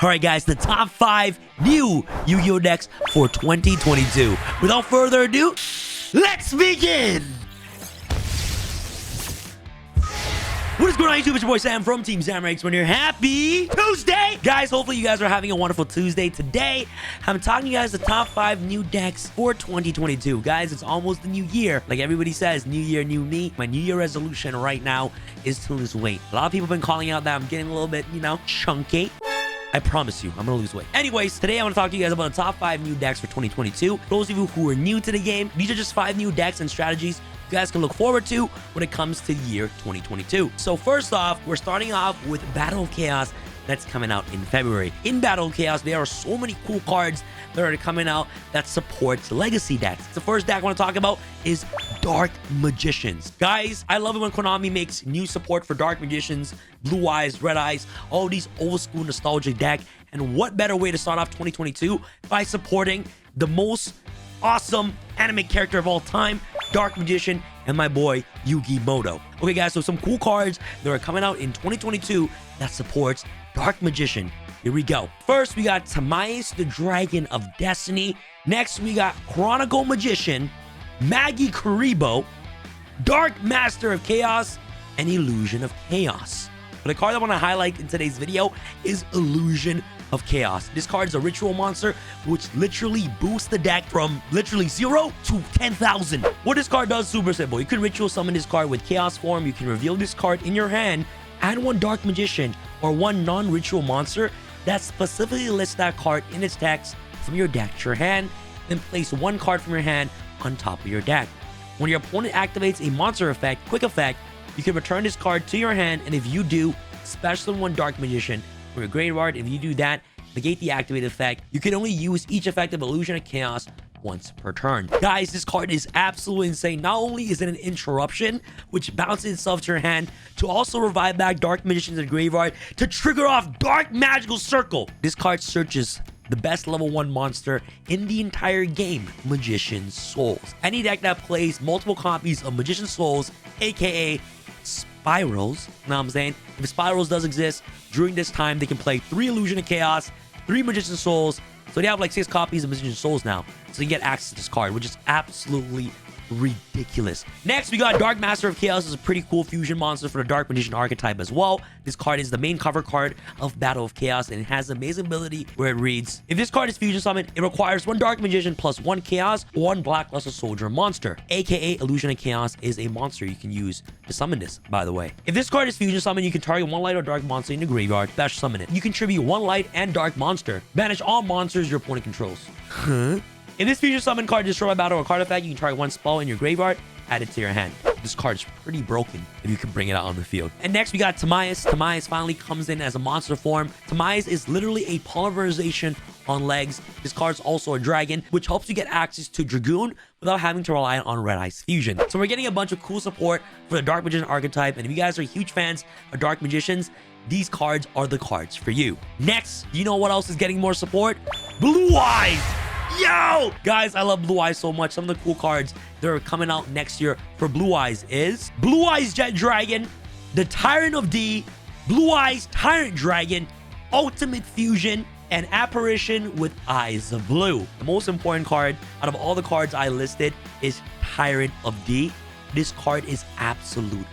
All right, guys, the top 5 new Yu-Gi-Oh decks for 2022. Without further ado, let's begin! What is going on, YouTube? It's your boy Sam from Team Samurai X1 here. Happy Tuesday! Guys, hopefully you guys are having a wonderful Tuesday. Today, I'm talking to you guys the top 5 new decks for 2022. Guys, it's almost the new year. Like everybody says, new year, new me. My new year resolution right now is to lose weight. A lot of people have been calling out that I'm getting a little bit, chunky. I promise you, I'm gonna lose weight. Anyways, today I want to talk to you guys about the top 5 new decks for 2022. For those of you who are new to the game, these are just 5 new decks and strategies you guys can look forward to when it comes to the year 2022. So first off, we're starting off with Battle of Chaos that's coming out in February. In Battle of Chaos, there are so many cool cards that are coming out that supports legacy decks. The first deck I want to talk about is Dark Magicians. Guys, I love it when Konami makes new support for Dark Magicians, Blue Eyes, Red Eyes, all these old school nostalgic deck. And what better way to start off 2022 by supporting the most awesome anime character of all time, Dark Magician, and my boy Yugi Muto. Okay, guys, so some cool cards that are coming out in 2022 that supports Dark Magician. Here we go. First, we got Tamias, the Dragon of Destiny. Next, we got Chronicle Magician, Magi Kuriboh, Dark Master of Chaos, and Illusion of Chaos. But the card I want to highlight in today's video is Illusion of Chaos. This card is a ritual monster which literally boosts the deck from literally 0 to 10,000. What this card does is super simple. You can ritual summon this card with Chaos form. You can reveal this card in your hand, add one Dark Magician or one non-ritual monster that specifically lists that card in its text from your deck to your hand, then place one card from your hand on top of your deck. When your opponent activates a monster effect, quick effect, you can return this card to your hand, and if you do, special one Dark Magician from your graveyard. If you do that, negate the activated effect. You can only use each effect of Illusion of Chaos once per turn. Guys, this card is absolutely insane. Not only is it an interruption, which bounces itself to your hand, to also revive back Dark Magicians in the graveyard to trigger off Dark Magical Circle. This card searches the best level 1 monster in the entire game, Magician's Souls. Any deck that plays multiple copies of Magician's Souls, aka Spirals, you know what I'm saying? If Spirals does exist, during this time, they can play 3 Illusion of Chaos, 3 Magician's Souls. So they have like 6 copies of Magician's Souls now. So you get access to this card, which is absolutely ridiculous. Next, we got Dark Master of Chaos. This is a pretty cool fusion monster for the Dark Magician archetype as well. This card is the main cover card of Battle of Chaos, and it has an amazing ability where it reads, if this card is fusion summoned, it requires 1 Dark Magician plus 1 Chaos or 1 Black Luster Soldier monster, aka Illusion of Chaos is a monster you can use to summon this, by the way. If this card is fusion summoned, you can target 1 light or dark monster in the graveyard, special summon it. You contribute 1 light and dark monster. Banish all monsters your opponent controls. If this fusion summon card is destroyed by battle or card effect, you can target 1 spell in your graveyard, add it to your hand. This card is pretty broken if you can bring it out on the field. And next we got Tamias. Tamias finally comes in as a monster form. Tamias is literally a polymerization on legs. This card is also a dragon, which helps you get access to Dragoon without having to rely on Red Eyes Fusion. So we're getting a bunch of cool support for the Dark Magician archetype, and if you guys are huge fans of Dark Magicians, these cards are the cards for you. Next, you know what else is getting more support? Blue Eyes! Yo! Guys, I love Blue Eyes so much. Some of the cool cards that are coming out next year for Blue Eyes is Blue Eyes Jet Dragon, the Tyrant of D, Blue Eyes Tyrant Dragon, Ultimate Fusion, and Apparition with Eyes of Blue. The most important card out of all the cards I listed is Tyrant of D. This card is absolute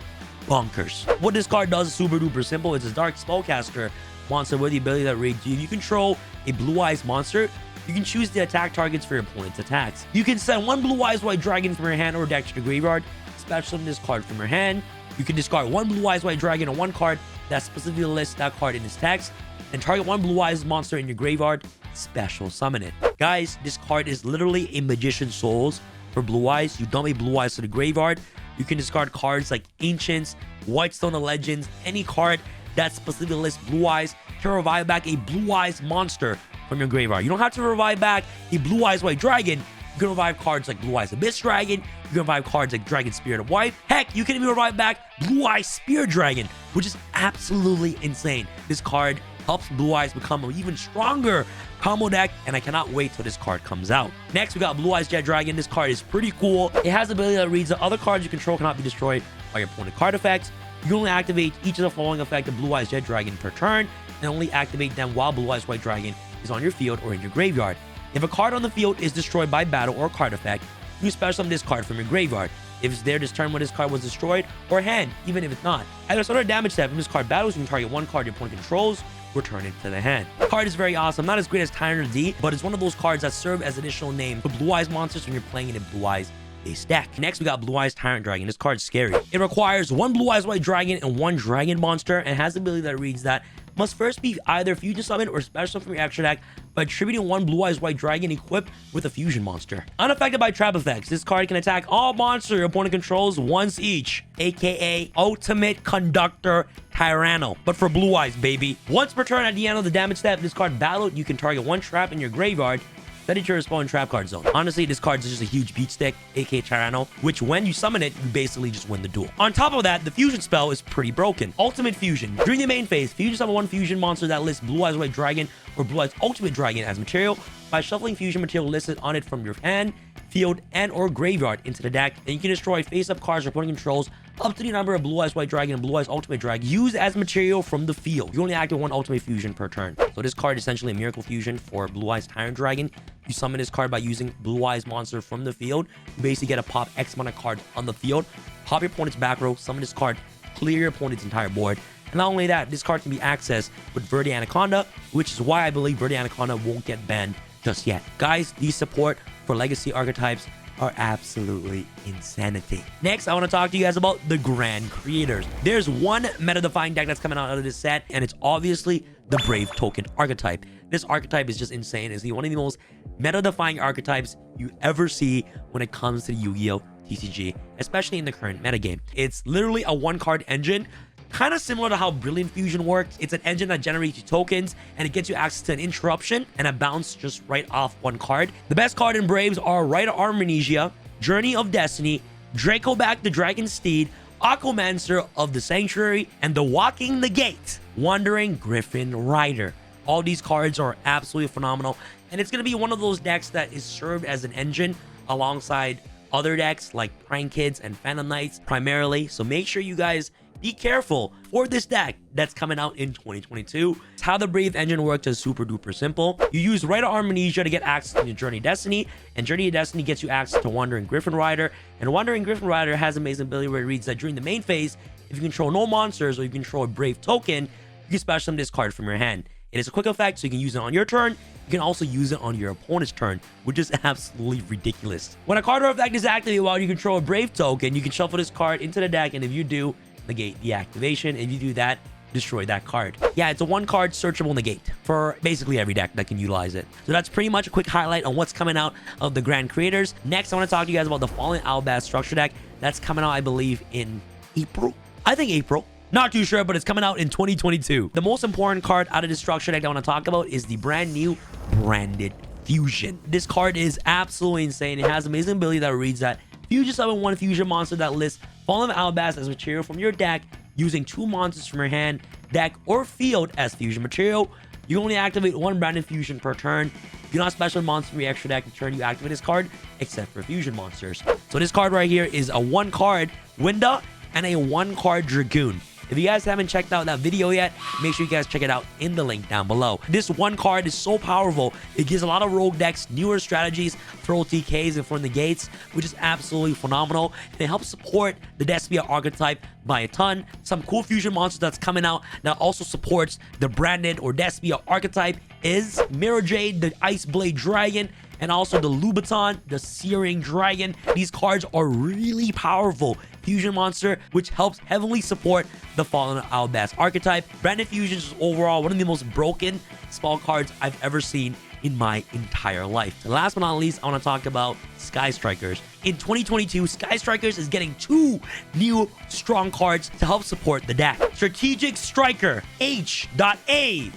bonkers. What this card does is super duper simple. It's a Dark Spellcaster monster with the ability that reads you. You control a Blue Eyes monster. You can choose the attack targets for your opponent's attacks. You can send 1 Blue Eyes White Dragon from your hand or deck to the graveyard, special summon this card from your hand. You can discard 1 Blue Eyes White Dragon or 1 card that specifically lists that card in its text, and target 1 Blue Eyes monster in your graveyard, special summon it. Guys, this card is literally a Magician's Souls for Blue Eyes. You dump a Blue Eyes to the graveyard. You can discard cards like Ancients, Whitestone of Legends, any card that specifically lists Blue Eyes to revive back a Blue Eyes monster from your graveyard. You don't have to revive back a Blue Eyes White Dragon. You can revive cards like Blue Eyes Abyss Dragon. You can revive cards like Dragon Spirit of Wife. Heck, you can even revive back Blue Eyes Spear Dragon, which is absolutely insane. This card helps Blue Eyes become an even stronger combo deck, and I cannot wait till this card comes out. Next, we got Blue Eyes Jet Dragon. This card is pretty cool. It has the ability that reads that other cards you control cannot be destroyed by your opponent card effects. You can only activate each of the following effect of Blue Eyes Jet Dragon per turn, and only activate them while Blue Eyes White Dragon is on your field or in your graveyard. If a card on the field is destroyed by battle or card effect, you can special summon this card from your graveyard. If it's there this turn when this card was destroyed, or hand, even if it's not. Either start a damage step from this card battles, you can target one card your opponent controls, return it to the hand. The card is very awesome, not as great as Tyrant D, but it's one of those cards that serve as additional name for Blue Eyes monsters when you're playing it in Blue Eyes base deck. Next, we got Blue Eyes Tyrant Dragon. This card's scary. It requires one Blue Eyes White Dragon and one Dragon monster, and has the ability that reads that must first be either fusion summon or special from your extra deck by attributing one Blue Eyes White Dragon equipped with a fusion monster. Unaffected by trap effects, this card can attack all monsters your opponent controls once each, aka Ultimate Conductor Tyranno, but for Blue Eyes, baby. Once per turn at the end of the damage step, this card battled, you can target one trap in your graveyard, set it to your spawn trap card zone. Honestly, this card is just a huge beat stick, aka Tyranno, which when you summon it, you basically just win the duel. On top of that, the fusion spell is pretty broken. Ultimate Fusion. During the main phase, fusion summon one fusion monster that lists Blue Eyes White Dragon or Blue Eyes Ultimate Dragon as material by shuffling fusion material listed on it from your hand, field, and or graveyard into the deck, and you can destroy face-up cards or opponent controls up to the number of Blue Eyes White Dragon and Blue Eyes Ultimate Dragon used as material from the field. You only activate one Ultimate Fusion per turn. So this card is essentially a Miracle Fusion for Blue Eyes Tyrant Dragon. You summon this card by using Blue Eyes monster from the field. You basically get a pop X amount of cards on the field, pop your opponent's back row, summon this card, clear your opponent's entire board. And not only that, this card can be accessed with Verde Anaconda, which is why I believe Verde Anaconda won't get banned just yet. Guys, the support for legacy archetypes are absolutely insanity. Next, I want to talk to you guys about the Grand Creators. There's one meta-defying deck that's coming out of this set, and it's obviously the Brave Token archetype. This archetype is just insane. It's one of the most meta-defying archetypes you ever see when it comes to Yu-Gi-Oh! TCG, especially in the current metagame. It's literally a one-card engine, kind of similar to how Brilliant Fusion works. It's an engine that generates you tokens, and it gets you access to an interruption and a bounce just right off one card. The best card in Braves are Rite of Armnesia, Journey of Destiny, Dracoback the Dragon Steed, Aquamancer of the Sanctuary, and the Walking the Gate, Wandering Griffin Rider. All these cards are absolutely phenomenal, and it's going to be one of those decks that is served as an engine alongside other decks like Prank Kids and Phantom Knights primarily. So make sure you guys be careful for this deck that's coming out in 2022. It's how the Brave engine works is super duper simple. You use Rite of Armnesia to get access to Journey of Destiny, and Journey of Destiny gets you access to Wandering Griffin Rider. And Wandering Griffin Rider has an amazing ability where it reads that during the main phase, if you control no monsters or you control a Brave token, you can special summon this card from your hand. It is a quick effect, so you can use it on your turn. You can also use it on your opponent's turn, which is absolutely ridiculous. When a card or effect is activated while you control a Brave token, you can shuffle this card into the deck, and if you do, negate the activation. If you do that, destroy that card. Yeah, it's a one card searchable negate for basically every deck that can utilize it. So that's pretty much a quick highlight on what's coming out of the Grand Creators. Next, I want to talk to you guys about the Fallen Albaz structure deck that's coming out, I believe, in April. I think April. Not too sure, but it's coming out in 2022. The most important card out of this structure deck I want to talk about is the brand new Branded Fusion. This card is absolutely insane. It has an amazing ability that reads that fusion summon one fusion monster that lists Fallen Albaz as material from your deck using two monsters from your hand, deck, or field as fusion material. You can only activate one Branded Fusion per turn. You cannot special monster from your extra deck in turn you activate this card, except for fusion monsters. So this card right here is a one card Winda and a one card Dragoon. If you guys haven't checked out that video yet, make sure you guys check it out in the link down below. This one card is so powerful. It gives a lot of rogue decks newer strategies, throw TKs in front of the gates, which is absolutely phenomenal. And it helps support the Despia archetype by a ton. Some cool fusion monsters that's coming out that also supports the Branded or Despia archetype is Mirror Jade, the Ice Blade Dragon, and also the Lubaton, the Searing Dragon. These cards are really powerful fusion monster, which helps heavily support the Fallen Albaz archetype. Branded Fusion is overall one of the most broken spell cards I've ever seen in my entire life. And last but not least, I want to talk about Sky Strikers. In 2022, Sky Strikers is getting two new strong cards to help support the deck. Strategic Striker H.A.M.P.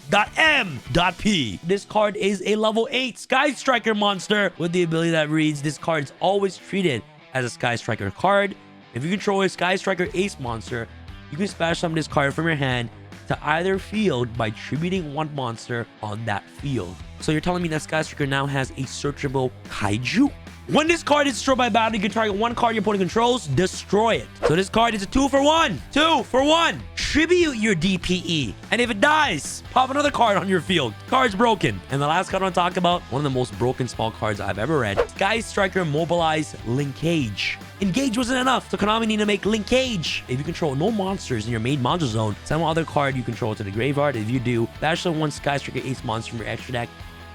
This card is a level 8 Sky Striker monster with the ability that reads, this card is always treated as a Sky Striker card. If you control a Sky Striker Ace monster, you can special summon this card from your hand to either field by tributing one monster on that field. So you're telling me that Sky Striker now has a searchable Kaiju? When this card is destroyed by battle, you can target one card your opponent controls, destroy it. So this card is a 2-for-1. 2-for-1. Tribute your DPE. And if it dies, pop another card on your field. Card's broken. And the last card I want to talk about, one of the most broken small cards I've ever read. Sky Striker Mobilize Linkage. Engage wasn't enough, so Konami need to make Linkage. If you control no monsters in your main monster zone, send one other card you control to the graveyard. If you do, bash one Sky Striker Ace monster from your extra deck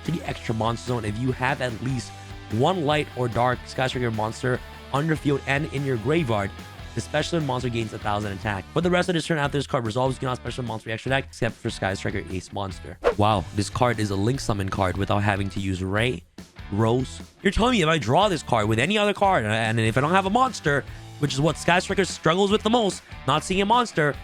to the extra monster zone. If you have at least one light or dark Sky Striker monster on your field and in your graveyard, the special monster gains 1,000 attack. For the rest of this turn, after this card resolves, you cannot special monster extra deck except for Sky Striker Ace monster. Wow, this card is a Link Summon card without having to use Ray, Rose. You're telling me if I draw this card with any other card, and if I don't have a monster, which is what Sky Striker struggles with the most, not seeing a monster,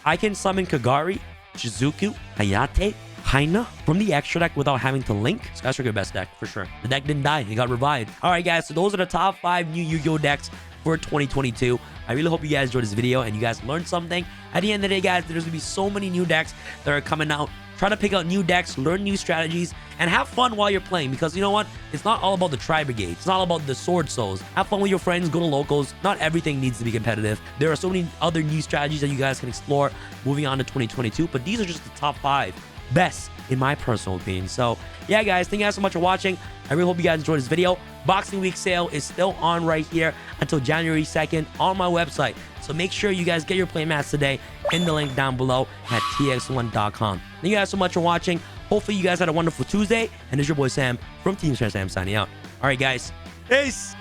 I can summon Kagari, Shizuku, Hayate, Haina from the extra deck without having to link. Sky Striker best deck for sure. The deck didn't die, it got revived. All right, guys, so those are the top 5 new Yu-Gi-Oh decks for 2022. I really hope you guys enjoyed this video and you guys learned something. At the end of the day, guys, there's gonna be so many new decks that are coming out. Try to pick out new decks, learn new strategies, and have fun while you're playing, because you know what? It's not all about the Tri Brigade. It's not all about the Sword Souls. Have fun with your friends, go to locals. Not everything needs to be competitive. There are so many other new strategies that you guys can explore moving on to 2022, but these are just the top 5 best in my personal opinion. So yeah, guys, thank you guys so much for watching. I really hope you guys enjoyed this video. Boxing Week sale is still on right here until January 2nd on my website. So make sure you guys get your playmats today in the link down below at tx1.com. Thank you guys so much for watching. Hopefully you guys had a wonderful Tuesday. And it's your boy Sam from Team Sam signing out. All right, guys. Peace.